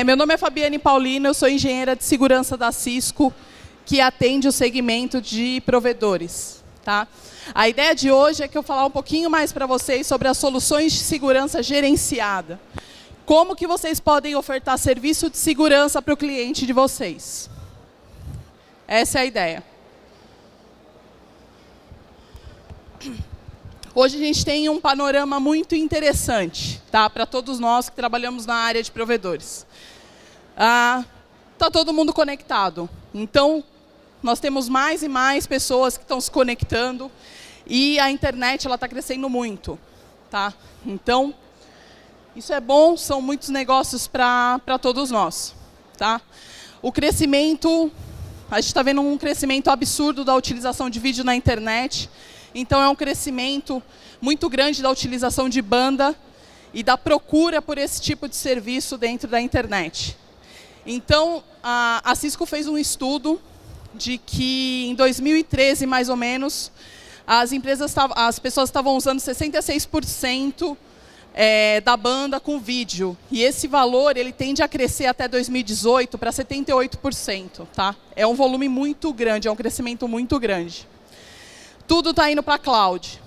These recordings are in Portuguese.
Meu nome é Fabiane Paulino, eu sou engenheira de segurança da Cisco, que atende o segmento de provedores. Tá? A ideia de hoje é que eu falar um pouquinho mais para vocês sobre as soluções de segurança gerenciada. Como que vocês podem ofertar serviço de segurança para o cliente de vocês. Essa é a ideia. Hoje a gente tem um panorama muito interessante, tá? Para todos nós que trabalhamos na área de provedores. Está todo mundo conectado. Então, nós temos mais e mais pessoas que estão se conectando e a internet está crescendo muito. Tá? Então, isso é bom, são muitos negócios para todos nós. Tá? O crescimento, a gente está vendo um crescimento absurdo da utilização de vídeo na internet. Então, é um crescimento muito grande da utilização de banda e da procura por esse tipo de serviço dentro da internet. Então, a Cisco fez um estudo de que, em 2013, mais ou menos, as pessoas estavam usando 66% da banda com vídeo. E esse valor ele tende a crescer até 2018 para 78%. Tá? É um volume muito grande, é um crescimento muito grande. Tudo está indo para a cloud.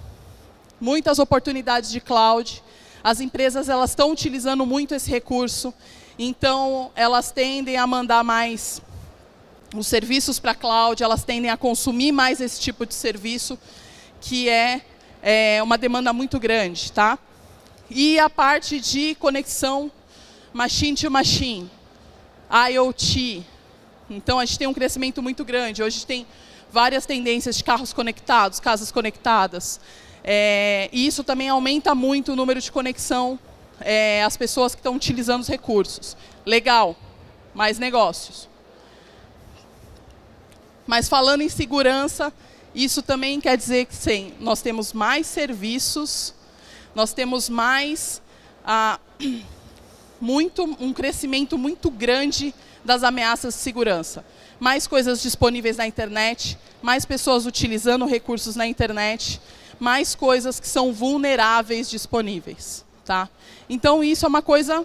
Muitas oportunidades de cloud. As empresas elas estão utilizando muito esse recurso. Então, elas tendem a mandar mais os serviços para a cloud, elas tendem a consumir mais esse tipo de serviço, que é uma demanda muito grande. Tá? E a parte de conexão machine to machine, IoT. Então, a gente tem um crescimento muito grande. Hoje tem várias tendências de carros conectados, casas conectadas. E isso também aumenta muito o número de conexão, as pessoas que estão utilizando os recursos. Legal, mais negócios. Mas falando em segurança, isso também quer dizer que sim, nós temos mais serviços, nós temos mais um crescimento muito grande das ameaças de segurança. Mais coisas disponíveis na internet, mais pessoas utilizando recursos na internet, mais coisas que são vulneráveis disponíveis. Tá? Então, isso é uma coisa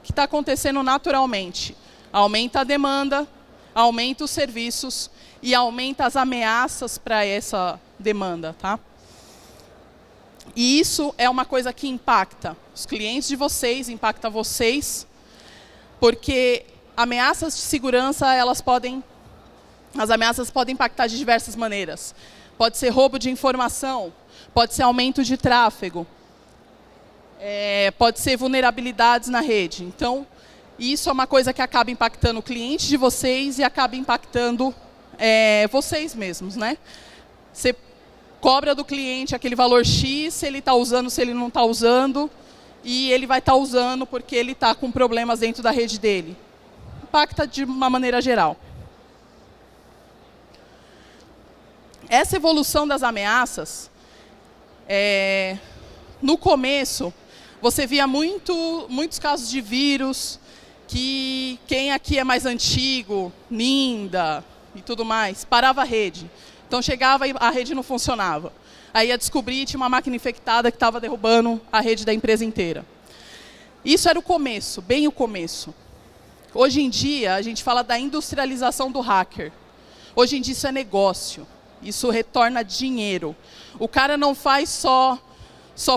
que está acontecendo naturalmente. Aumenta a demanda, aumenta os serviços e aumenta as ameaças para essa demanda. Tá? E isso é uma coisa que impacta os clientes de vocês, impacta vocês, porque ameaças de segurança, as ameaças podem impactar de diversas maneiras. Pode ser roubo de informação, pode ser aumento de tráfego, pode ser vulnerabilidades na rede. Então, isso é uma coisa que acaba impactando o cliente de vocês e acaba impactando vocês mesmos. Né? Você cobra do cliente aquele valor X, se ele está usando, se ele não está usando, e ele vai estar usando porque ele está com problemas dentro da rede dele. Impacta de uma maneira geral. Essa evolução das ameaças, no começo, você via muitos casos de vírus, que quem aqui é mais antigo, Ninda e tudo mais, parava a rede. Então chegava e a rede não funcionava. Aí ia descobrir, tinha uma máquina infectada que estava derrubando a rede da empresa inteira. Isso era o começo, bem o começo. Hoje em dia, a gente fala da industrialização do hacker. Hoje em dia isso é negócio. Isso retorna dinheiro. O cara não faz só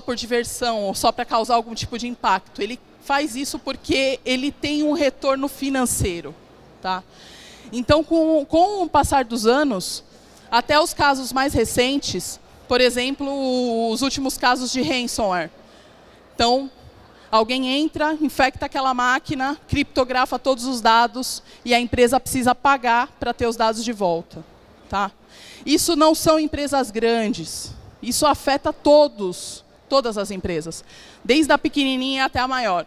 por diversão ou só para causar algum tipo de impacto. Ele faz isso porque ele tem um retorno financeiro. Tá? Então, com o passar dos anos, até os casos mais recentes, por exemplo, os últimos casos de ransomware. Então, alguém entra, infecta aquela máquina, criptografa todos os dados e a empresa precisa pagar para ter os dados de volta. Tá? Isso não são empresas grandes. Isso afeta todas as empresas, desde a pequenininha até a maior.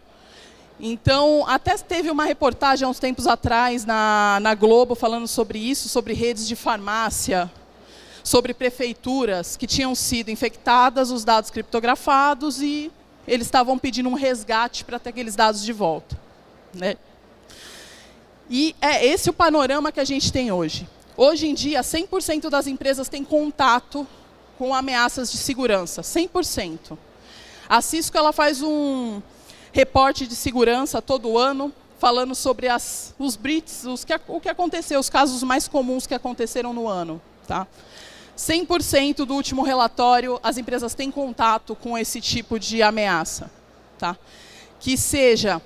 Então, até teve uma reportagem há uns tempos atrás na Globo falando sobre isso, sobre redes de farmácia, sobre prefeituras que tinham sido infectadas, os dados criptografados e eles estavam pedindo um resgate para ter aqueles dados de volta. Né? E é esse o panorama que a gente tem hoje. Hoje em dia, 100% das empresas têm contato com ameaças de segurança, 100%. A Cisco ela faz um reporte de segurança todo ano, falando sobre os breaches, o que aconteceu, os casos mais comuns que aconteceram no ano. Tá? 100% do último relatório, as empresas têm contato com esse tipo de ameaça. Tá? Que seja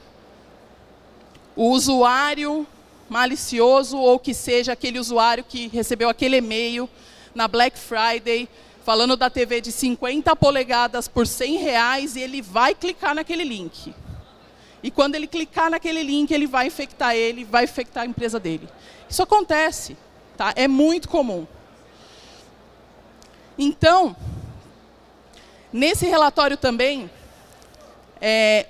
o usuário malicioso ou que seja aquele usuário que recebeu aquele e-mail na Black Friday, falando da TV de 50 polegadas por R$100 e ele vai clicar naquele link. E quando ele clicar naquele link, ele vai infectar a empresa dele. Isso acontece, tá? É muito comum. Então, nesse relatório também,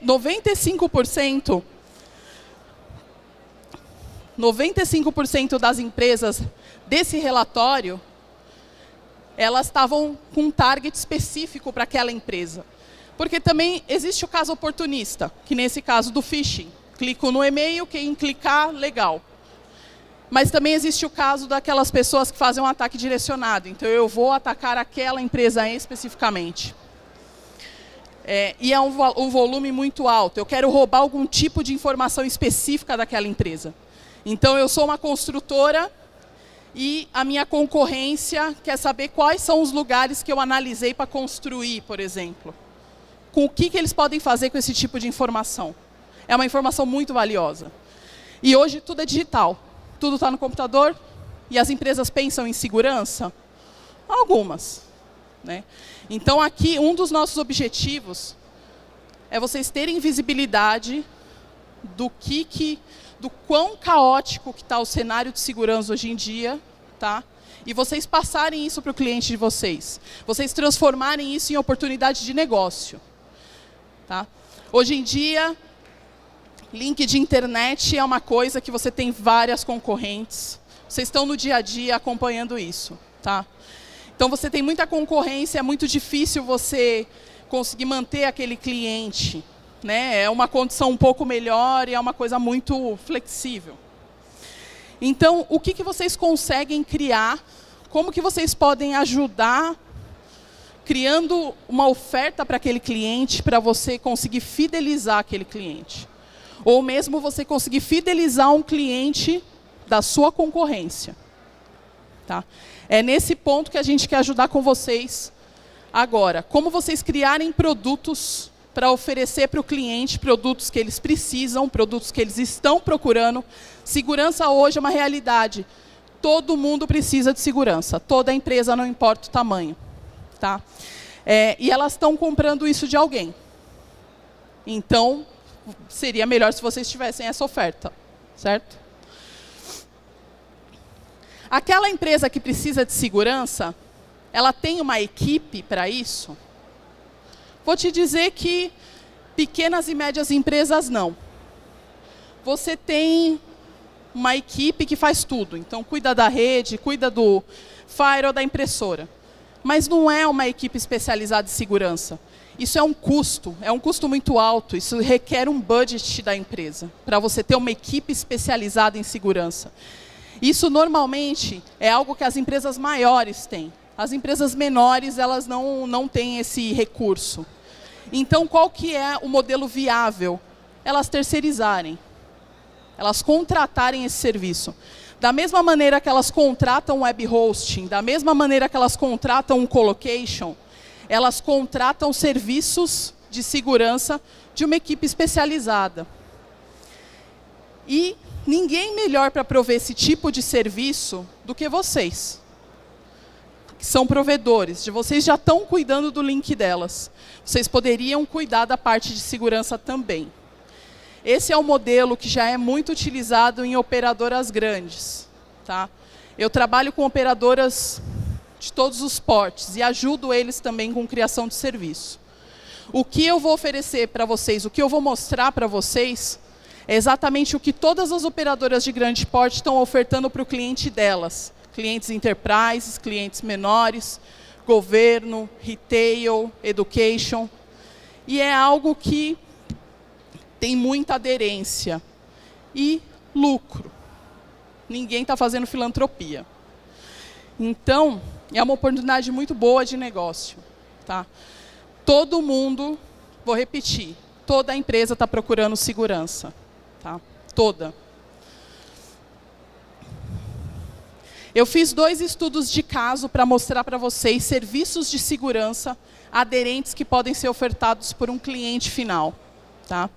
95% das empresas desse relatório, elas estavam com um target específico para aquela empresa. Porque também existe o caso oportunista, que nesse caso do phishing. Clico no e-mail, quem clicar, legal. Mas também existe o caso daquelas pessoas que fazem um ataque direcionado. Então, eu vou atacar aquela empresa especificamente. E é um volume muito alto. Eu quero roubar algum tipo de informação específica daquela empresa. Então, eu sou uma construtora e a minha concorrência quer saber quais são os lugares que eu analisei para construir, por exemplo. Com o que eles podem fazer com esse tipo de informação. É uma informação muito valiosa. E hoje tudo é digital. Tudo está no computador. E as empresas pensam em segurança? Algumas. Né? Então, aqui, um dos nossos objetivos é vocês terem visibilidade do quão caótico que está o cenário de segurança hoje em dia, tá? E vocês passarem isso para o cliente de vocês. Vocês transformarem isso em oportunidade de negócio. Tá? Hoje em dia, link de internet é uma coisa que você tem várias concorrentes. Vocês estão no dia a dia acompanhando isso. Tá? Então, você tem muita concorrência, é muito difícil você conseguir manter aquele cliente. Né? É uma condição um pouco melhor e é uma coisa muito flexível. Então, o que vocês conseguem criar? Como que vocês podem ajudar criando uma oferta para aquele cliente, para você conseguir fidelizar aquele cliente? Ou mesmo você conseguir fidelizar um cliente da sua concorrência. Tá? É nesse ponto que a gente quer ajudar com vocês agora. Como vocês criarem produtos para oferecer para o cliente produtos que eles precisam, produtos que eles estão procurando. Segurança hoje é uma realidade. Todo mundo precisa de segurança. Toda empresa, não importa o tamanho. Tá? E elas estão comprando isso de alguém. Então, seria melhor se vocês tivessem essa oferta. Certo? Aquela empresa que precisa de segurança, ela tem uma equipe para isso? Vou te dizer que pequenas e médias empresas não. Você tem uma equipe que faz tudo. Então, cuida da rede, cuida do firewall, da impressora. Mas não é uma equipe especializada em segurança. Isso é um custo muito alto. Isso requer um budget da empresa, para você ter uma equipe especializada em segurança. Isso, normalmente, é algo que as empresas maiores têm. As empresas menores, elas não têm esse recurso. Então, qual que é o modelo viável? Elas terceirizarem. Elas contratarem esse serviço. Da mesma maneira que elas contratam web hosting, da mesma maneira que elas contratam um colocation, elas contratam serviços de segurança de uma equipe especializada. E ninguém melhor para prover esse tipo de serviço do que vocês, que são provedores. Vocês já estão cuidando do link delas. Vocês poderiam cuidar da parte de segurança também. Esse é um modelo que já é muito utilizado em operadoras grandes. Tá? Eu trabalho com operadoras de todos os portes e ajudo eles também com criação de serviço. O que eu vou oferecer para vocês, o que eu vou mostrar para vocês, é exatamente o que todas as operadoras de grande porte estão ofertando para o cliente delas. Clientes enterprises, clientes menores, governo, retail, education. E é algo que tem muita aderência e lucro. Ninguém está fazendo filantropia. Então, é uma oportunidade muito boa de negócio. Tá? Todo mundo, vou repetir, toda empresa está procurando segurança. Tá? toda. Eu fiz 2 estudos de caso para mostrar para vocês serviços de segurança aderentes que podem ser ofertados por um cliente final. Tá?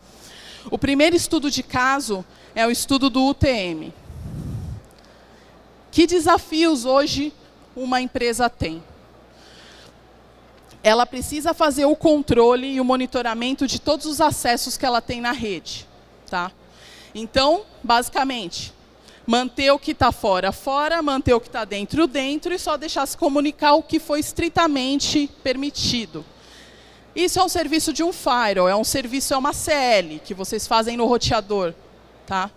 O primeiro estudo de caso é o estudo do UTM. Que desafios hoje uma empresa tem? Ela precisa fazer o controle e o monitoramento de todos os acessos que ela tem na rede. Tá? Então, basicamente, manter o que está fora, fora, manter o que está dentro, dentro, e só deixar se comunicar o que foi estritamente permitido. Isso é um serviço de um firewall, é uma CL, que vocês fazem no roteador, tá?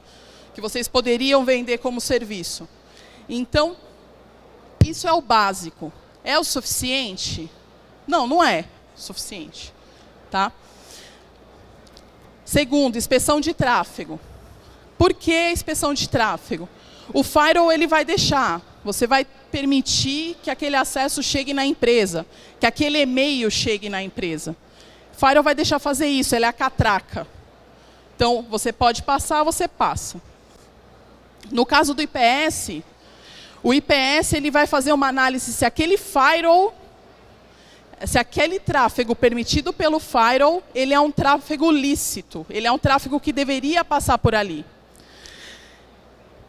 Que vocês poderiam vender como serviço. Então, isso é o básico. É o suficiente? Não, não é suficiente. Tá? Segundo, inspeção de tráfego. Por que inspeção de tráfego? O firewall ele vai deixar, você vai permitir que aquele acesso chegue na empresa, que aquele e-mail chegue na empresa. O firewall vai deixar fazer isso, ele é a catraca. Então, você pode passar, você passa. No caso do IPS, o IPS ele vai fazer uma análise se aquele firewall, se aquele tráfego permitido pelo firewall, ele é um tráfego lícito, ele é um tráfego que deveria passar por ali.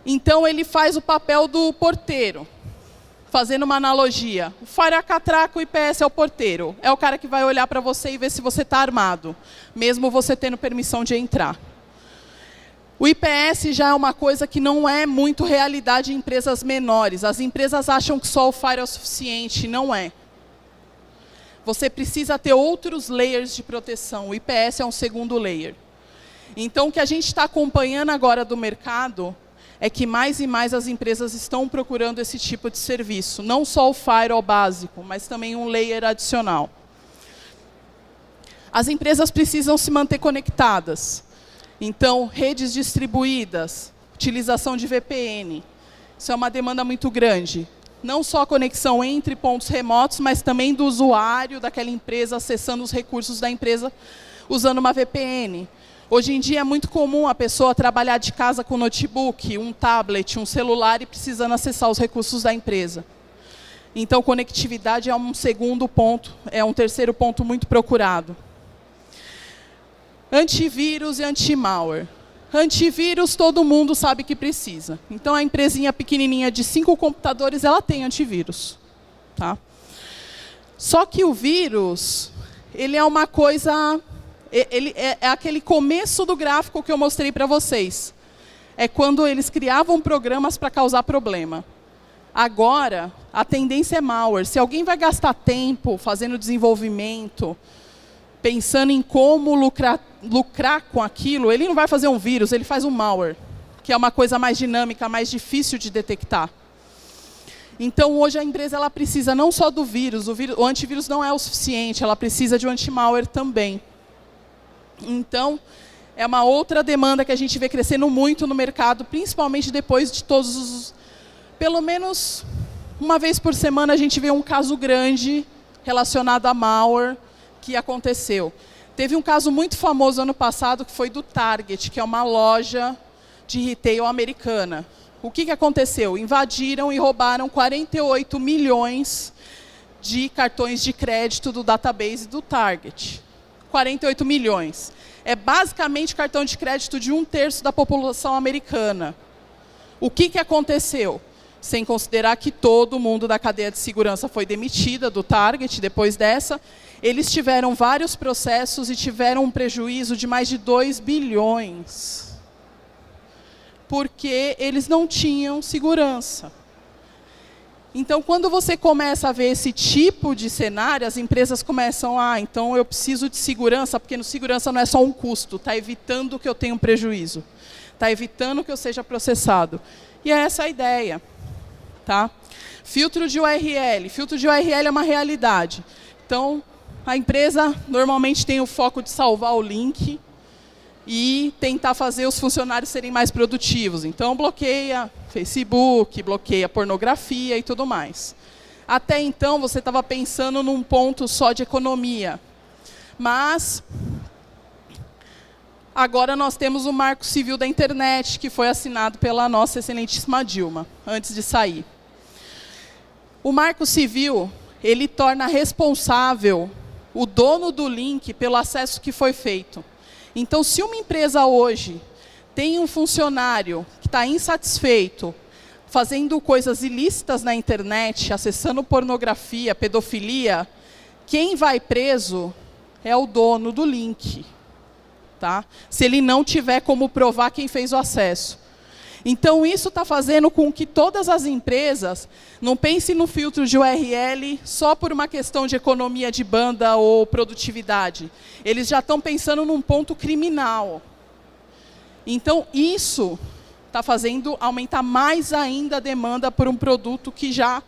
Então, ele faz o papel do porteiro, fazendo uma analogia. O firewall é a catraca, o IPS é o porteiro. É o cara que vai olhar para você e ver se você está armado, mesmo você tendo permissão de entrar. O IPS já é uma coisa que não é muito realidade em empresas menores. As empresas acham que só o firewall é o suficiente, não é. Você precisa ter outros layers de proteção. O IPS é um segundo layer. Então, o que a gente está acompanhando agora do mercado é que mais e mais as empresas estão procurando esse tipo de serviço. Não só o firewall básico, mas também um layer adicional. As empresas precisam se manter conectadas. Então, redes distribuídas, utilização de VPN. Isso é uma demanda muito grande. Não só a conexão entre pontos remotos, mas também do usuário daquela empresa acessando os recursos da empresa usando uma VPN. Hoje em dia é muito comum a pessoa trabalhar de casa com notebook, um tablet, um celular e precisando acessar os recursos da empresa. Então, conectividade é um segundo ponto, é um terceiro ponto muito procurado. Antivírus e anti-malware. Antivírus todo mundo sabe que precisa. Então, a empresinha pequenininha de 5 computadores, ela tem antivírus. Tá? Só que o vírus, ele é uma coisa... Ele é aquele começo do gráfico que eu mostrei para vocês. É quando eles criavam programas para causar problema. Agora, a tendência é malware. Se alguém vai gastar tempo fazendo desenvolvimento, pensando em como lucrar com aquilo, ele não vai fazer um vírus, ele faz um malware, que é uma coisa mais dinâmica, mais difícil de detectar. Então, hoje a empresa ela precisa não só do vírus, o antivírus não é o suficiente, ela precisa de um anti-malware também. Então, é uma outra demanda que a gente vê crescendo muito no mercado, principalmente depois de todos os... Pelo menos uma vez por semana a gente vê um caso grande relacionado a malware que aconteceu. Teve um caso muito famoso ano passado, que foi do Target, que é uma loja de retail americana. O que aconteceu? Invadiram e roubaram 48 milhões de cartões de crédito do database do Target. 48 milhões. É basicamente cartão de crédito de 1/3 da população americana. O que aconteceu? Sem considerar que todo mundo da cadeia de segurança foi demitida do Target depois dessa, eles tiveram vários processos e tiveram um prejuízo de mais de 2 bilhões. Porque eles não tinham segurança. Então, quando você começa a ver esse tipo de cenário, as empresas começam, então eu preciso de segurança, porque no segurança não é só um custo, está evitando que eu tenha um prejuízo, está evitando que eu seja processado. E é essa a ideia. Tá? Filtro de URL. Filtro de URL é uma realidade. Então, a empresa normalmente tem o foco de salvar o link e tentar fazer os funcionários serem mais produtivos. Então, bloqueia Facebook, bloqueia pornografia e tudo mais. Até então, você estava pensando num ponto só de economia. Mas, Agora nós temos o Marco Civil da Internet, que foi assinado pela nossa excelentíssima Dilma, antes de sair. O Marco Civil, ele torna responsável o dono do link pelo acesso que foi feito. Então, se uma empresa hoje tem um funcionário que está insatisfeito, fazendo coisas ilícitas na internet, acessando pornografia, pedofilia, quem vai preso é o dono do link. Tá? Se ele não tiver como provar quem fez o acesso. Então, isso está fazendo com que todas as empresas não pensem no filtro de URL só por uma questão de economia de banda ou produtividade. Eles já estão pensando num ponto criminal. Então, isso está fazendo aumentar mais ainda a demanda por um produto que já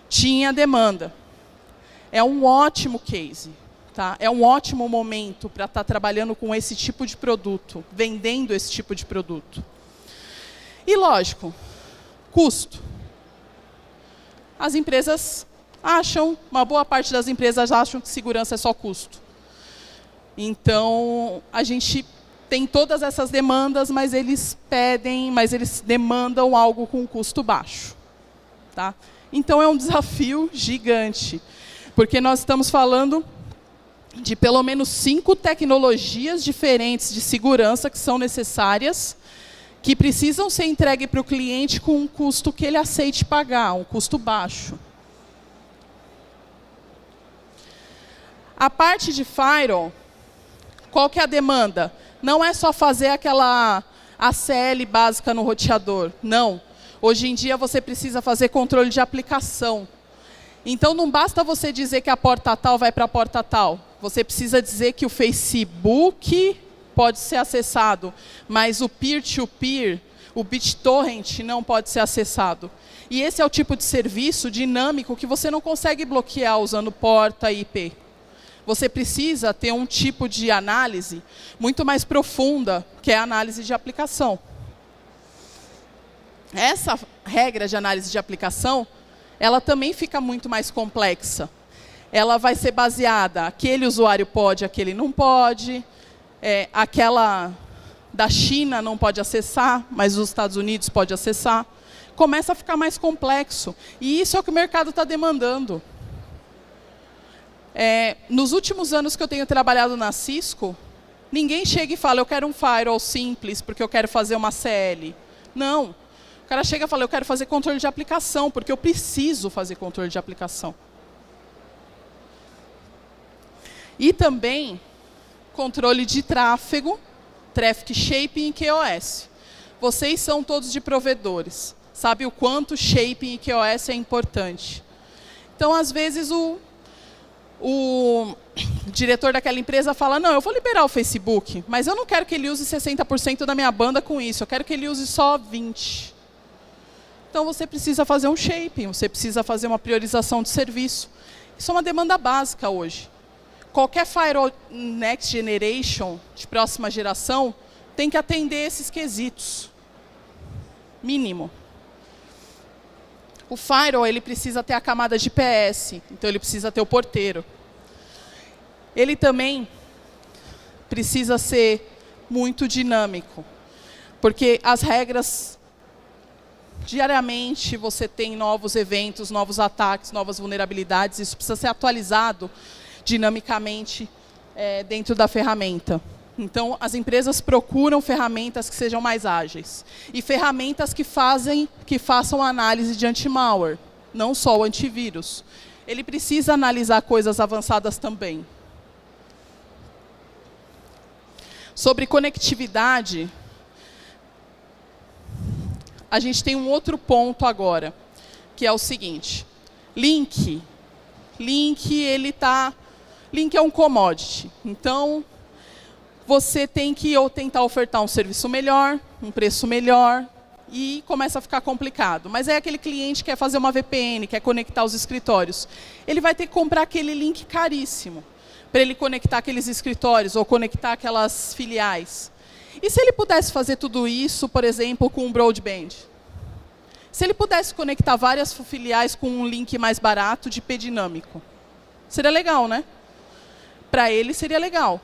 tinha demanda. É um ótimo case. Tá? É um ótimo momento para estar trabalhando com esse tipo de produto, vendendo esse tipo de produto. E, lógico, custo. As empresas acham, uma boa parte das empresas acham que segurança é só custo. Então, a gente tem todas essas demandas, mas eles demandam algo com custo baixo. Tá? Então, é um desafio gigante, porque nós estamos falando de pelo menos 5 tecnologias diferentes de segurança que são necessárias, que precisam ser entregues para o cliente com um custo que ele aceite pagar, um custo baixo. A parte de firewall, qual que é a demanda? Não é só fazer aquela ACL básica no roteador, não. Hoje em dia você precisa fazer controle de aplicação. Então não basta você dizer que a porta tal vai para a porta tal. Você precisa dizer que o Facebook pode ser acessado, mas o peer-to-peer, o BitTorrent não pode ser acessado. E esse é o tipo de serviço dinâmico que você não consegue bloquear usando porta e IP. Você precisa ter um tipo de análise muito mais profunda, que é a análise de aplicação. Essa regra de análise de aplicação, ela também fica muito mais complexa. Ela vai ser baseada, aquele usuário pode, aquele não pode, aquela da China não pode acessar, mas os Estados Unidos pode acessar. Começa a ficar mais complexo. E isso é o que o mercado está demandando. Nos últimos anos que eu tenho trabalhado na Cisco, ninguém chega e fala, eu quero um firewall simples, porque eu quero fazer uma CL. Não. O cara chega e fala, eu quero fazer controle de aplicação, porque eu preciso fazer controle de aplicação. E também controle de tráfego, Traffic Shaping e QoS. Vocês são todos de provedores. Sabe o quanto Shaping e QoS é importante. Então, às vezes, o diretor daquela empresa fala, não, eu vou liberar o Facebook, mas eu não quero que ele use 60% da minha banda com isso, eu quero que ele use só 20%. Então, você precisa fazer um shaping, você precisa fazer uma priorização de serviço. Isso é uma demanda básica hoje. Qualquer firewall next generation, de próxima geração, tem que atender esses quesitos. Mínimo. O firewall, ele precisa ter a camada de IPS, então ele precisa ter o porteiro. Ele também precisa ser muito dinâmico, porque as regras, diariamente você tem novos eventos, novos ataques, novas vulnerabilidades, isso precisa ser atualizado dinamicamente dentro da ferramenta. Então, as empresas procuram ferramentas que sejam mais ágeis. E ferramentas que façam análise de anti-malware, não só o antivírus. Ele precisa analisar coisas avançadas também. Sobre conectividade, a gente tem um outro ponto agora, que é o seguinte. Link, Link é um commodity. Então, você tem que tentar ofertar um serviço melhor, um preço melhor, e começa a ficar complicado. Mas é aquele cliente que quer fazer uma VPN, quer conectar os escritórios. Ele vai ter que comprar aquele link caríssimo para ele conectar aqueles escritórios ou conectar aquelas filiais. E se ele pudesse fazer tudo isso, por exemplo, com um broadband? Se ele pudesse conectar várias filiais com um link mais barato de IP dinâmico? Seria legal, né? Para ele seria legal.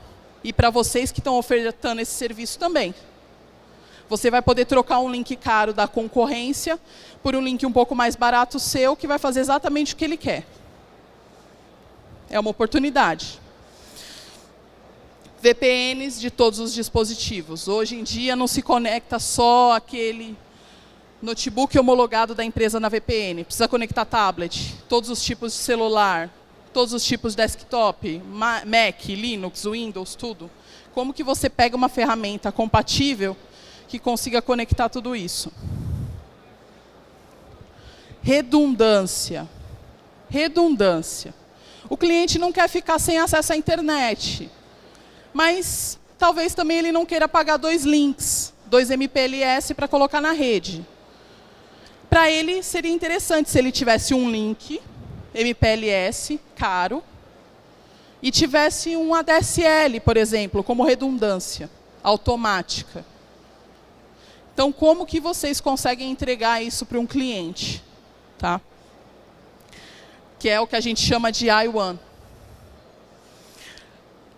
e para vocês que estão ofertando esse serviço também. Você vai poder trocar um link caro da concorrência por um link um pouco mais barato seu, que vai fazer exatamente o que ele quer. É uma oportunidade. VPNs de todos os dispositivos. Hoje em dia não se conecta só aquele notebook homologado da empresa na VPN. Precisa conectar tablet, todos os tipos de celular, todos os tipos de desktop, Mac, Linux, Windows, tudo. Como que você pega uma ferramenta compatível que consiga conectar tudo isso? Redundância. Redundância. O cliente não quer ficar sem acesso à internet, mas talvez também ele não queira pagar 2 links, 2 MPLS para colocar na rede. Para ele seria interessante se ele tivesse um link MPLS caro e tivesse um ADSL, por exemplo, como redundância automática. Então, como que vocês conseguem entregar isso para um cliente? Tá? Que é o que a gente chama de I1.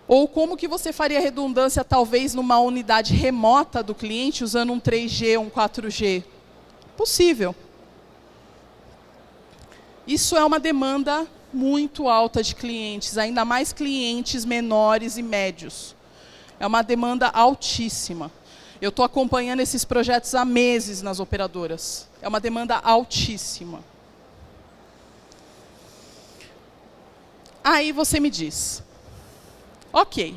Ou como que você faria redundância, talvez, numa unidade remota do cliente, usando um 3G, um 4G? Possível. Isso é uma demanda muito alta de clientes, ainda mais clientes menores e médios. É uma demanda altíssima. Eu estou acompanhando esses projetos há meses nas operadoras. É uma demanda altíssima. Aí você me diz, ok,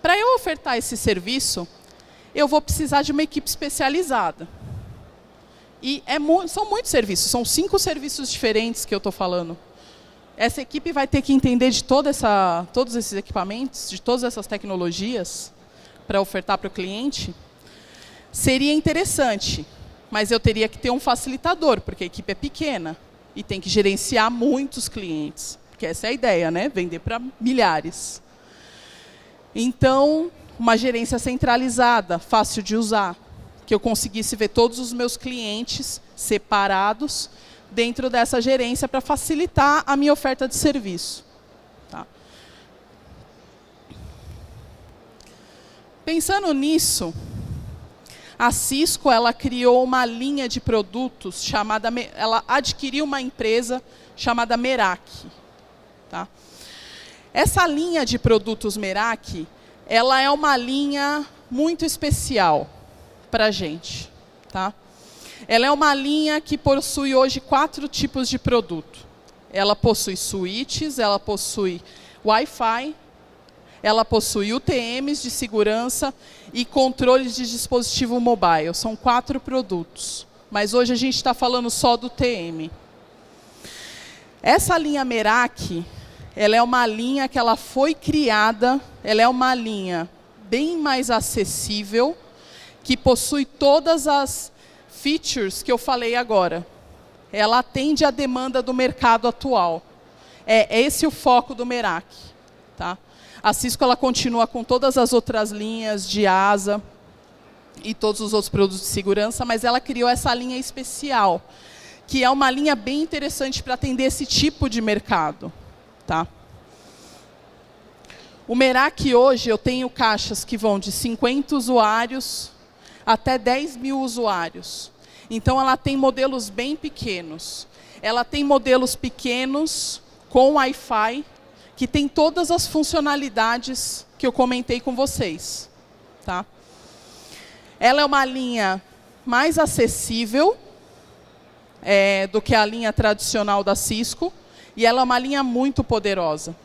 para eu ofertar esse serviço, eu vou precisar de uma equipe especializada. E são muitos serviços, são 5 serviços diferentes que eu estou falando. Essa equipe vai ter que entender de todos esses equipamentos, de todas essas tecnologias, para ofertar para o cliente. Seria interessante, mas eu teria que ter um facilitador, porque a equipe é pequena e tem que gerenciar muitos clientes. Porque essa é a ideia, né? Vender para milhares. Então, uma gerência centralizada, fácil de usar, que eu conseguisse ver todos os meus clientes separados dentro dessa gerência para facilitar a minha oferta de serviço. Tá? Pensando nisso, a Cisco ela criou uma linha de produtos chamada, ela adquiriu uma empresa chamada Meraki. Tá? Essa linha de produtos Meraki, ela é uma linha muito especial para a gente. Tá? Ela é uma linha que possui hoje 4 tipos de produto. Ela possui switches, ela possui Wi-Fi, ela possui UTMs de segurança e controles de dispositivo mobile. São 4 produtos. Mas hoje a gente está falando só do TM. Essa linha Meraki, ela é uma linha que ela foi criada, ela é uma linha bem mais acessível, que possui todas as features que eu falei agora. Ela atende à demanda do mercado atual. É esse o foco do Meraki. Tá? A Cisco ela continua com todas as outras linhas de ASA e todos os outros produtos de segurança, mas ela criou essa linha especial, que é uma linha bem interessante para atender esse tipo de mercado. Tá? O Meraki hoje, eu tenho caixas que vão de 50 usuários até 10 mil usuários. Então, ela tem modelos bem pequenos. Ela tem modelos pequenos com Wi-Fi, que tem todas as funcionalidades que eu comentei com vocês. Tá? Ela é uma linha mais acessível do que a linha tradicional da Cisco, e ela é uma linha muito poderosa.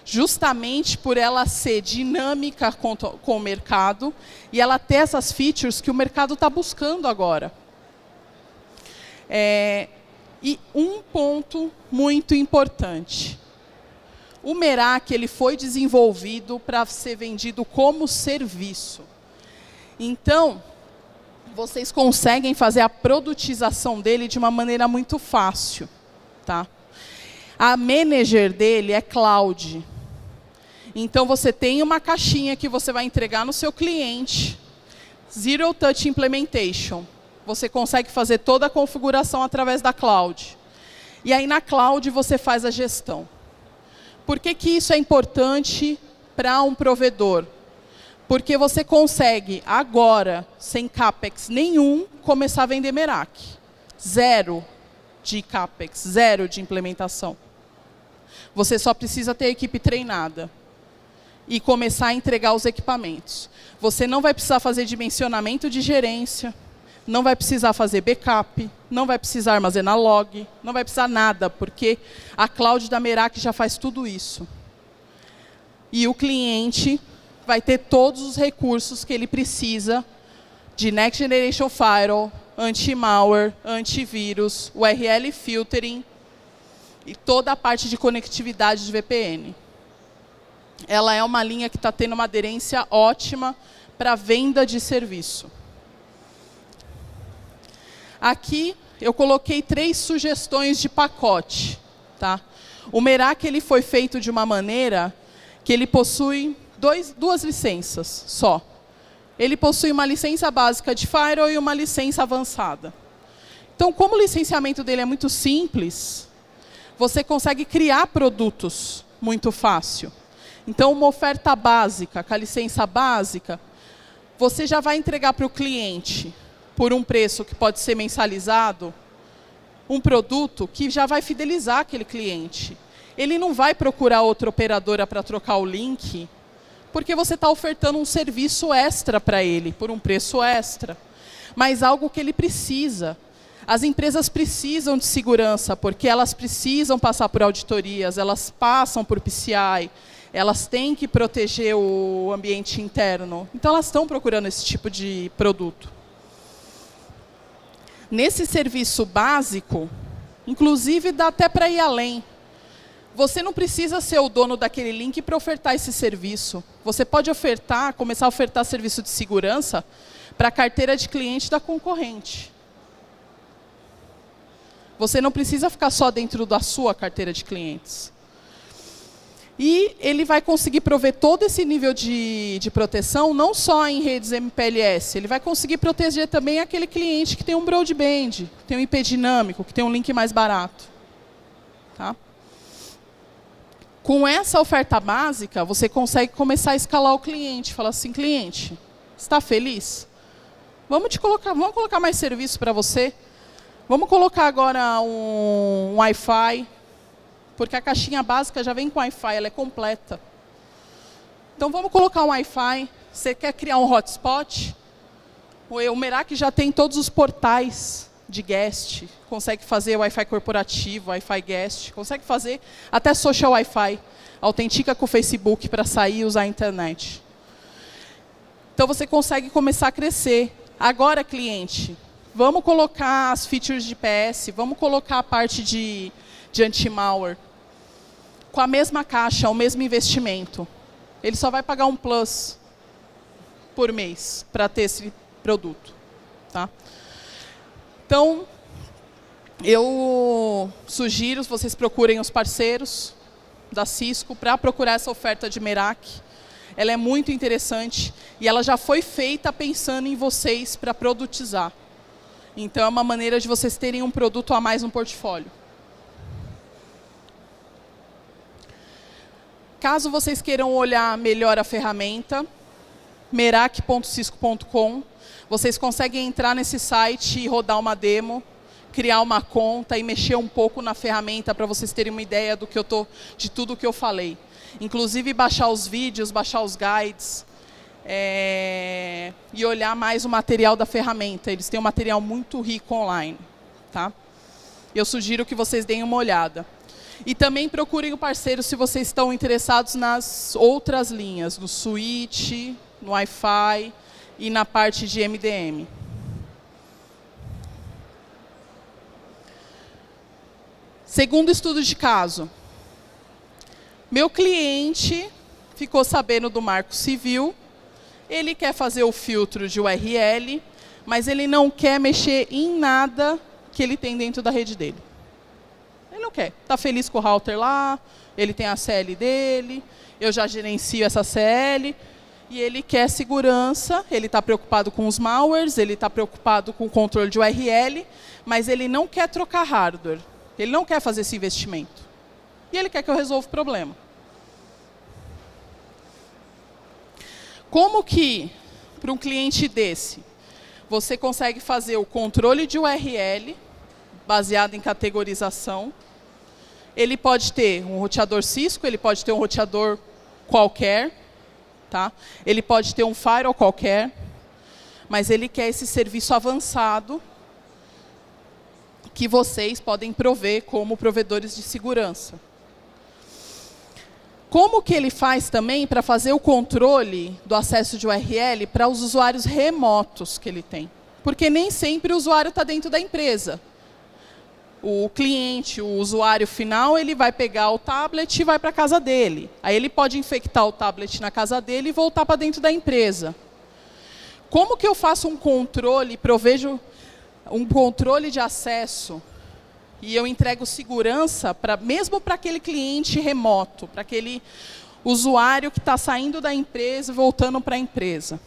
Justamente por ela ser dinâmica com o mercado e ela ter essas features que o mercado está buscando agora. E um ponto muito importante. O Meraki ele foi desenvolvido para ser vendido como serviço. Então, vocês conseguem fazer a produtização dele de uma maneira muito fácil. Tá? A manager dele é cloud. Então, você tem uma caixinha que você vai entregar no seu cliente. Zero Touch Implementation. Você consegue fazer toda a configuração através da cloud. E aí, na cloud, você faz a gestão. Por que isso é importante para um provedor? Porque você consegue, agora, sem CAPEX nenhum, começar a vender Merak. Zero de CAPEX, zero de implementação. Você só precisa ter a equipe treinada e começar a entregar os equipamentos. Você não vai precisar fazer dimensionamento de gerência, não vai precisar fazer backup, não vai precisar armazenar log, não vai precisar nada, porque a cloud da Merak já faz tudo isso. E o cliente vai ter todos os recursos que ele precisa de Next Generation Firewall, anti-malware, antivírus, URL filtering e toda a parte de conectividade de VPN. Ela é uma linha que está tendo uma aderência ótima para venda de serviço. Aqui eu coloquei 3 sugestões de pacote. Tá? O Merak ele foi feito de uma maneira que ele possui duas licenças só. Ele possui uma licença básica de firewall e uma licença avançada. Então, como o licenciamento dele é muito simples, você consegue criar produtos muito fácil. Então, uma oferta básica, com a licença básica, você já vai entregar para o cliente, por um preço que pode ser mensalizado, um produto que já vai fidelizar aquele cliente. Ele não vai procurar outra operadora para trocar o link, porque você está ofertando um serviço extra para ele, por um preço extra. Mas algo que ele precisa. As empresas precisam de segurança, porque elas precisam passar por auditorias, elas passam por PCI, elas têm que proteger o ambiente interno. Então, elas estão procurando esse tipo de produto. Nesse serviço básico, inclusive, dá até para ir além. Você não precisa ser o dono daquele link para ofertar esse serviço. Você pode ofertar, começar a ofertar serviço de segurança para a carteira de cliente da concorrente. Você não precisa ficar só dentro da sua carteira de clientes. E ele vai conseguir prover todo esse nível de proteção, não só em redes MPLS, ele vai conseguir proteger também aquele cliente que tem um broadband, que tem um IP dinâmico, que tem um link mais barato. Tá? Com essa oferta básica, você consegue começar a escalar o cliente. Falar assim, cliente, está feliz? Vamos colocar mais serviço para você? Vamos colocar agora um Wi-Fi, porque a caixinha básica já vem com Wi-Fi, ela é completa. Então, vamos colocar um Wi-Fi. Você quer criar um hotspot? O Merak já tem todos os portais de guest, consegue fazer Wi-Fi corporativo, Wi-Fi guest, consegue fazer até social Wi-Fi, autentica com o Facebook para sair e usar a internet. Então, você consegue começar a crescer. Agora, cliente, vamos colocar as features de PS, vamos colocar a parte de anti-malware. Com a mesma caixa, o mesmo investimento. Ele só vai pagar um plus por mês para ter esse produto. Tá? Então, eu sugiro que vocês procurem os parceiros da Cisco para procurar essa oferta de Merak. Ela é muito interessante e ela já foi feita pensando em vocês para produtizar. Então, é uma maneira de vocês terem um produto a mais no portfólio. Caso vocês queiram olhar melhor a ferramenta, merak.cisco.com, vocês conseguem entrar nesse site e rodar uma demo, criar uma conta e mexer um pouco na ferramenta para vocês terem uma ideia de tudo que eu falei. Inclusive baixar os vídeos, baixar os guides e olhar mais o material da ferramenta. Eles têm um material muito rico online. Tá? Eu sugiro que vocês deem uma olhada. E também procurem o parceiro se vocês estão interessados nas outras linhas, no switch, no Wi-Fi e na parte de MDM. Segundo estudo de caso. Meu cliente ficou sabendo do Marco Civil, ele quer fazer o filtro de URL, mas ele não quer mexer em nada que ele tem dentro da rede dele. Ele não quer. Está feliz com o router lá, ele tem a CL dele, eu já gerencio essa CL, e ele quer segurança, ele está preocupado com os malwares, ele está preocupado com o controle de URL, mas ele não quer trocar hardware, ele não quer fazer esse investimento. E ele quer que eu resolva o problema. Como que, para um cliente desse, você consegue fazer o controle de URL, baseado em categorização? Ele pode ter um roteador Cisco, ele pode ter um roteador qualquer, tá? Ele pode ter um firewall qualquer, mas ele quer esse serviço avançado que vocês podem prover como provedores de segurança. Como que ele faz também para fazer o controle do acesso de URL para os usuários remotos que ele tem? Porque nem sempre o usuário está dentro da empresa. O cliente, o usuário final, ele vai pegar o tablet e vai para a casa dele. Aí ele pode infectar o tablet na casa dele e voltar para dentro da empresa. Como que eu faço um controle, provejo um controle de acesso e eu entrego segurança mesmo para aquele cliente remoto, para aquele usuário que está saindo da empresa e voltando para a empresa,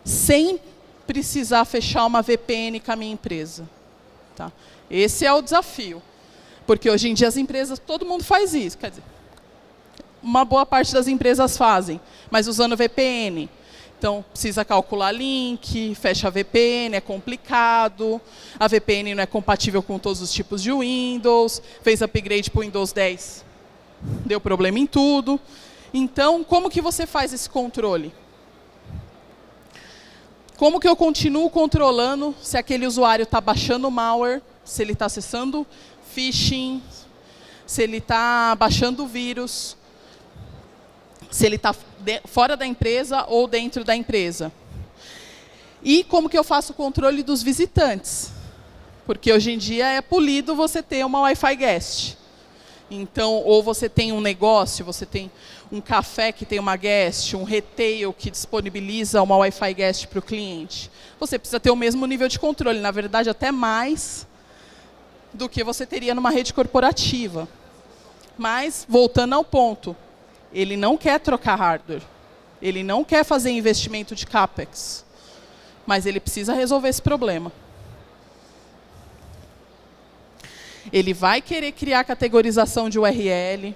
sem precisar fechar uma VPN com a minha empresa? Tá? Esse é o desafio, porque hoje em dia as empresas, todo mundo faz isso, quer dizer, uma boa parte das empresas fazem, mas usando VPN. Então, precisa calcular link, fecha a VPN, é complicado, a VPN não é compatível com todos os tipos de Windows, fez upgrade para o Windows 10, deu problema em tudo. Então, como que você faz esse controle? Como que eu continuo controlando se aquele usuário está baixando malware, se ele está acessando phishing, se ele está baixando vírus, se ele está fora da empresa ou dentro da empresa? E como que eu faço o controle dos visitantes? Porque hoje em dia é polido você ter uma Wi-Fi guest. Então, ou você tem um negócio, você tem um café que tem uma guest, um retail que disponibiliza uma Wi-Fi guest para o cliente. Você precisa ter o mesmo nível de controle, na verdade até mais do que você teria numa rede corporativa. Mas, voltando ao ponto, ele não quer trocar hardware, ele não quer fazer investimento de CAPEX, mas ele precisa resolver esse problema. Ele vai querer criar categorização de URL,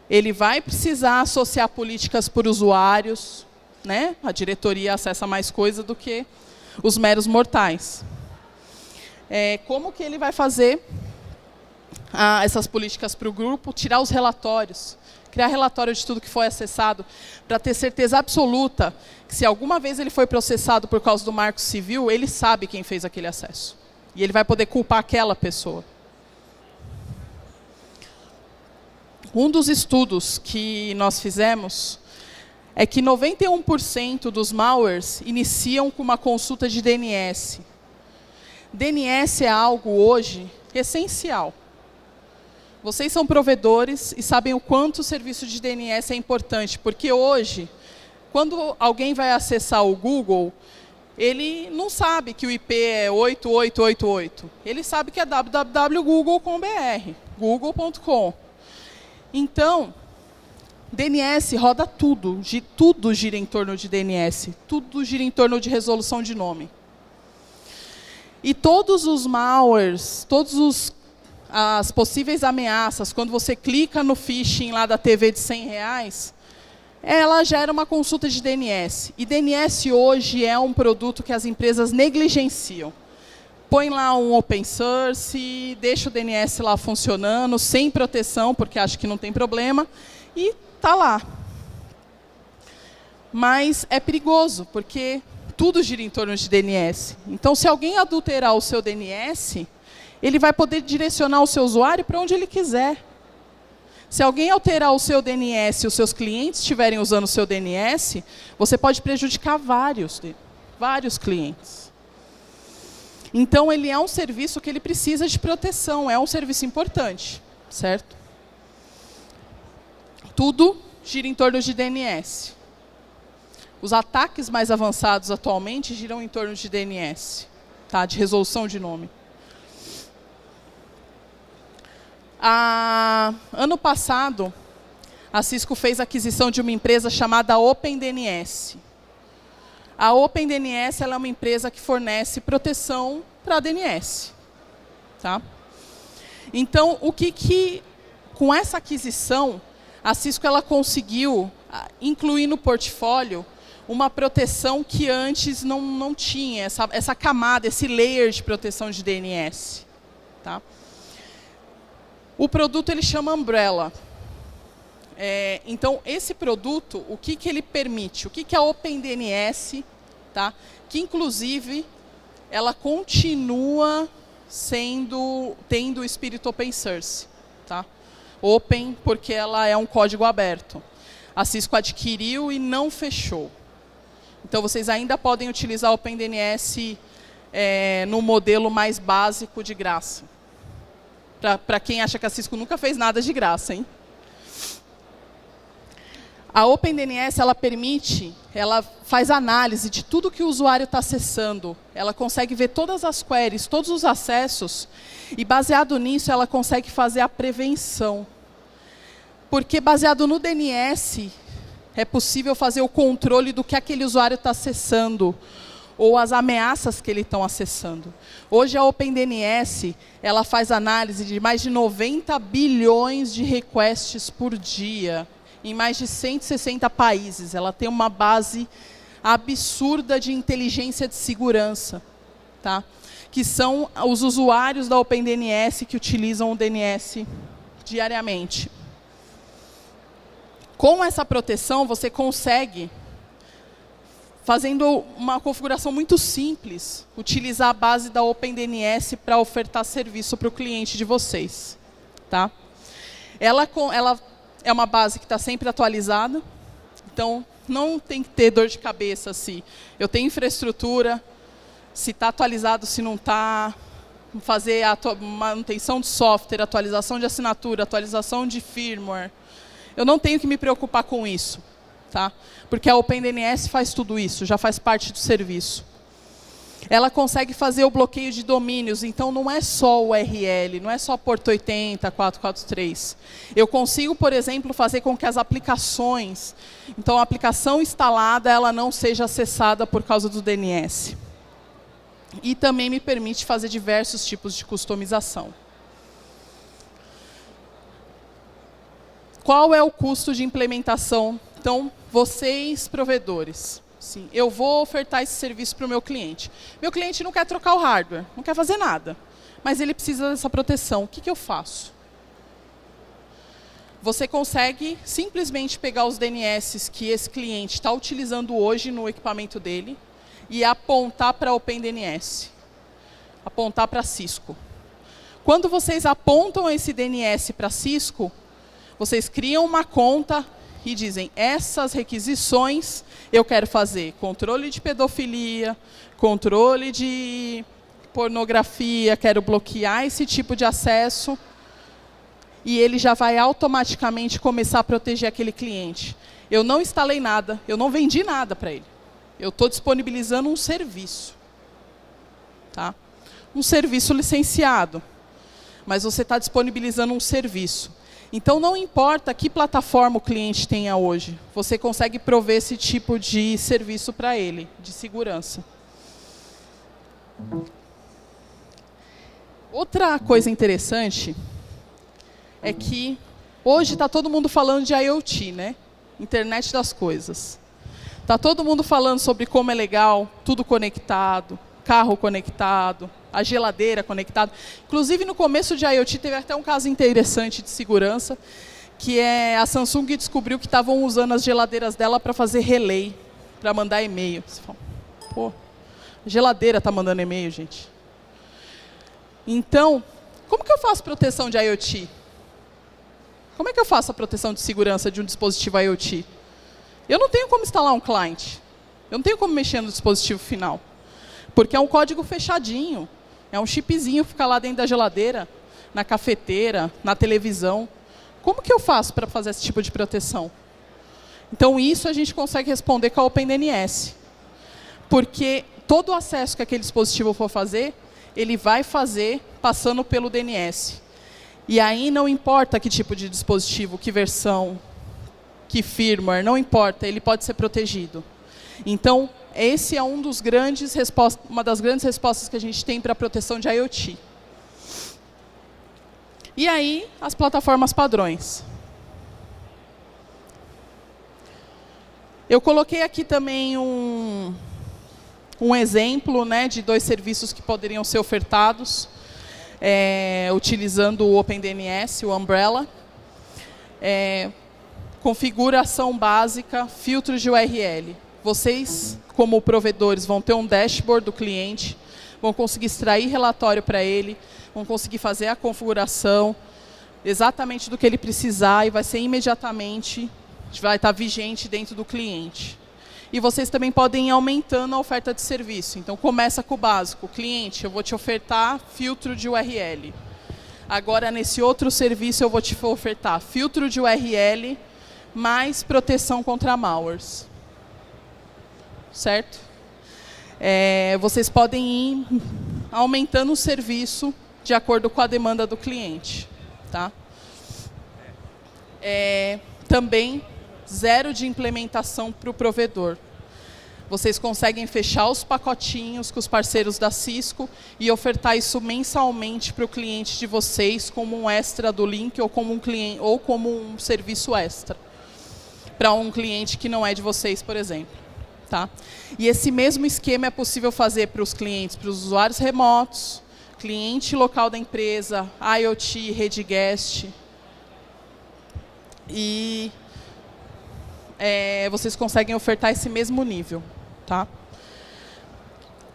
ele vai precisar associar políticas por usuários, né? A diretoria acessa mais coisa do que os meros mortais. Como que ele vai fazer essas políticas para o grupo? Tirar os relatórios, criar relatório de tudo que foi acessado, para ter certeza absoluta que se alguma vez ele foi processado por causa do Marco Civil, ele sabe quem fez aquele acesso. E ele vai poder culpar aquela pessoa. Um dos estudos que nós fizemos é que 91% dos malwares iniciam com uma consulta de DNS. DNS é algo hoje essencial. Vocês são provedores e sabem o quanto o serviço de DNS é importante, porque hoje, quando alguém vai acessar o Google, ele não sabe que o IP é 8888. Ele sabe que é www.google.com.br, google.com. Então, DNS roda tudo gira em torno de DNS, tudo gira em torno de resolução de nome. E todos os malwares, as possíveis ameaças, quando você clica no phishing lá da TV de R$100, ela gera uma consulta de DNS. E DNS hoje é um produto que as empresas negligenciam. Põe lá um open source, deixa o DNS lá funcionando, sem proteção, porque acha que não tem problema, e está lá. Mas é perigoso, porque tudo gira em torno de DNS. Então, se alguém adulterar o seu DNS, ele vai poder direcionar o seu usuário para onde ele quiser. Se alguém alterar o seu DNS e os seus clientes estiverem usando o seu DNS, você pode prejudicar vários clientes. Então, ele é um serviço que ele precisa de proteção, é um serviço importante, certo? Tudo gira em torno de DNS. Os ataques mais avançados atualmente giram em torno de DNS, tá? De resolução de nome. Ano passado, a Cisco fez a aquisição de uma empresa chamada OpenDNS. A OpenDNS ela é uma empresa que fornece proteção para DNS. Tá? Então, com essa aquisição, a Cisco ela conseguiu incluir no portfólio uma proteção que antes não tinha, essa camada, esse layer de proteção de DNS. Tá? O produto ele chama Umbrella. Então, esse produto, o que ele permite? O que a OpenDNS, tá? Que inclusive ela continua tendo o espírito open source. Tá? Open porque ela é um código aberto. A Cisco adquiriu e não fechou. Então, vocês ainda podem utilizar o OpenDNS no modelo mais básico de graça. Para quem acha que a Cisco nunca fez nada de graça, hein? A OpenDNS, ela faz análise de tudo que o usuário está acessando. Ela consegue ver todas as queries, todos os acessos, e baseado nisso, ela consegue fazer a prevenção. Porque baseado no DNS, é possível fazer o controle do que aquele usuário está acessando, ou as ameaças que ele está acessando. Hoje a OpenDNS, ela faz análise de mais de 90 bilhões de requests por dia, em mais de 160 países. Ela tem uma base absurda de inteligência de segurança, tá? Que são os usuários da OpenDNS que utilizam o DNS diariamente. Com essa proteção, você consegue, fazendo uma configuração muito simples, utilizar a base da OpenDNS para ofertar serviço para o cliente de vocês. Tá? Ela é uma base que está sempre atualizada, então não tem que ter dor de cabeça se eu tenho infraestrutura, se está atualizado, se não está, fazer a manutenção de software, atualização de assinatura, atualização de firmware. Eu não tenho que me preocupar com isso, tá? Porque a OpenDNS faz tudo isso, já faz parte do serviço. Ela consegue fazer o bloqueio de domínios, então não é só o URL, não é só porto 80, 443. Eu consigo, por exemplo, fazer com que as aplicações, então a aplicação instalada, ela não seja acessada por causa do DNS. E também me permite fazer diversos tipos de customização. Qual é o custo de implementação? Então, vocês, provedores, sim, eu vou ofertar esse serviço para o meu cliente. Meu cliente não quer trocar o hardware, não quer fazer nada, mas ele precisa dessa proteção. O que eu faço? Você consegue simplesmente pegar os DNS que esse cliente está utilizando hoje no equipamento dele e apontar para a OpenDNS, apontar para a Cisco. Quando vocês apontam esse DNS para a Cisco, vocês criam uma conta e dizem, essas requisições eu quero fazer controle de pedofilia, controle de pornografia, quero bloquear esse tipo de acesso, e ele já vai automaticamente começar a proteger aquele cliente. Eu não instalei nada, eu não vendi nada para ele. Eu estou disponibilizando um serviço. Tá? Um serviço licenciado, mas você está disponibilizando um serviço. Então, não importa que plataforma o cliente tenha hoje, você consegue prover esse tipo de serviço para ele, de segurança. Outra coisa interessante é que hoje está todo mundo falando de IoT, né? Internet das coisas. Está todo mundo falando sobre como é legal, tudo conectado, carro conectado, a geladeira conectada. Inclusive, no começo de IoT, teve até um caso interessante de segurança, que é a Samsung descobriu que estavam usando as geladeiras dela para fazer relay, para mandar e-mail. Você fala, pô, a geladeira está mandando e-mail, gente. Então, como que eu faço proteção de IoT? Como é que eu faço a proteção de segurança de um dispositivo IoT? Eu não tenho como instalar um client. Eu não tenho como mexer no dispositivo final. Porque é um código fechadinho. É um chipzinho que fica lá dentro da geladeira, na cafeteira, na televisão. Como que eu faço para fazer esse tipo de proteção? Então, isso a gente consegue responder com a OpenDNS. Porque todo o acesso que aquele dispositivo for fazer, ele vai fazer passando pelo DNS. E aí não importa que tipo de dispositivo, que versão, que firmware, não importa, ele pode ser protegido. Então, esse é uma das grandes respostas que a gente tem para a proteção de IoT. E aí, as plataformas padrões. Eu coloquei aqui também um exemplo, né, de 2 serviços que poderiam ser ofertados, utilizando o OpenDNS, o Umbrella. Configuração básica, filtros de URL. Vocês, como provedores, vão ter um dashboard do cliente, vão conseguir extrair relatório para ele, vão conseguir fazer a configuração exatamente do que ele precisar e vai ser imediatamente, vai estar vigente dentro do cliente. E vocês também podem ir aumentando a oferta de serviço. Então, começa com o básico. Cliente, eu vou te ofertar filtro de URL. Agora, nesse outro serviço, eu vou te ofertar filtro de URL mais proteção contra malwares. Certo? Vocês podem ir aumentando o serviço de acordo com a demanda do cliente. Tá? Também, 0 de implementação para o provedor. Vocês conseguem fechar os pacotinhos com os parceiros da Cisco e ofertar isso mensalmente para o cliente de vocês como um extra do link ou como um serviço extra para um cliente que não é de vocês, por exemplo. Tá? E esse mesmo esquema é possível fazer para os clientes, para os usuários remotos, cliente local da empresa, IoT, rede guest. E vocês conseguem ofertar esse mesmo nível. Tá?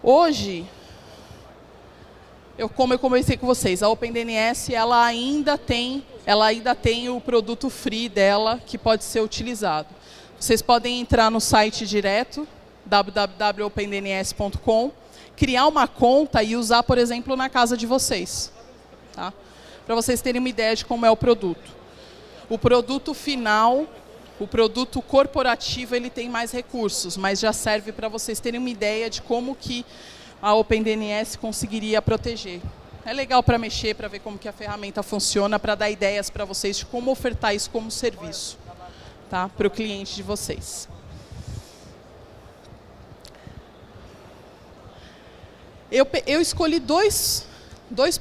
Hoje, como eu conversei com vocês, a OpenDNS ela ainda tem o produto free dela que pode ser utilizado. Vocês podem entrar no site direto, www.opendns.com, criar uma conta e usar, por exemplo, na casa de vocês. Tá? Para vocês terem uma ideia de como é o produto. O produto final, o produto corporativo, ele tem mais recursos, mas já serve para vocês terem uma ideia de como que a OpenDNS conseguiria proteger. É legal para mexer, para ver como que a ferramenta funciona, para dar ideias para vocês de como ofertar isso como serviço, tá? Para o cliente de vocês. Eu escolhi dois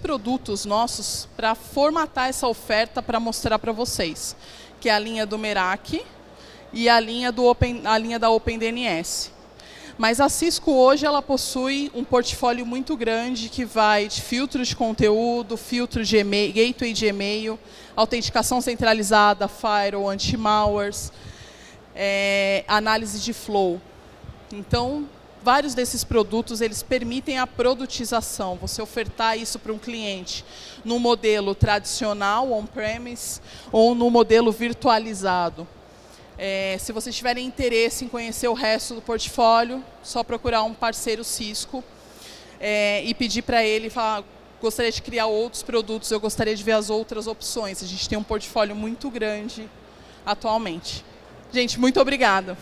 produtos nossos para formatar essa oferta para mostrar para vocês, que é a linha do Meraki e a linha da OpenDNS. Mas a Cisco hoje ela possui um portfólio muito grande que vai de filtro de conteúdo, filtro de e-mail, gateway de e-mail, autenticação centralizada, firewall, anti-malwares, análise de flow. Então, vários desses produtos eles permitem a produtização, você ofertar isso para um cliente no modelo tradicional, on-premise, ou no modelo virtualizado. Se vocês tiverem interesse em conhecer o resto do portfólio, só procurar um parceiro Cisco e pedir para ele, falar, gostaria de criar outros produtos, eu gostaria de ver as outras opções. A gente tem um portfólio muito grande atualmente. Gente, muito obrigada.